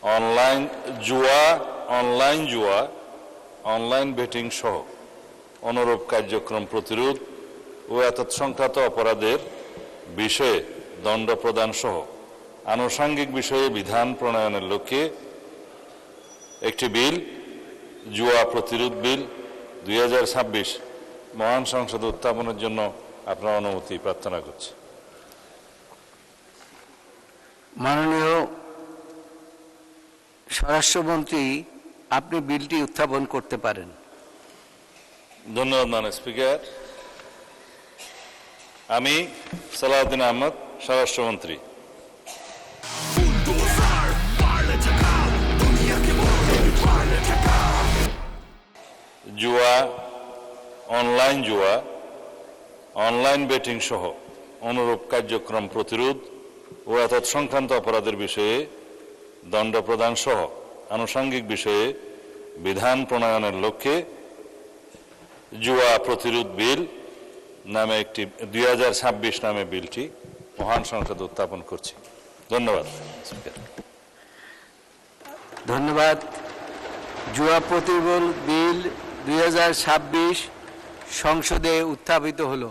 Online জুয়া online betting সহ অনুরূপ কার্যক্রম প্রতিরোধ ও এতৎসংক্রান্ত অপরাধের বিষয়ে দণ্ড প্রদান সহ আনুষঙ্গিক বিষয়ে বিধান প্রণয়নের লক্ষ্যে একটি বিল, জুয়া প্রতিরোধ বিল 2026 মহান সংসদে উত্থাপনের জন্য আপনার অনুমতি প্রার্থনা করছি। মাননীয় স্বরাষ্ট্রমন্ত্রী, আপনি বিলটি উত্থাপন করতে পারেন। ধন্যবাদ মাননীয় স্পিকার। আমি সালাউদ্দিন আহমদ, স্বরাষ্ট্রমন্ত্রী। জুয়া অনলাইন বেটিং সহ অনুরূপ কার্যক্রম প্রতিরোধ ও এতৎসংক্রান্ত অপরাধের বিষয়ে দণ্ড প্রদান সহ আনুষঙ্গিক বিষয়ে বিধান প্রণয়নের লক্ষ্যে জুয়া প্রতিরোধ বিল নামে একটি 2026 নামে বিলটি মহান সংসদে উত্থাপন করছি। ধন্যবাদ স্পিকার। ধন্যবাদ। জুয়া প্রতিরোধ বিল 2026 সংসদে উত্থাপিত হলো।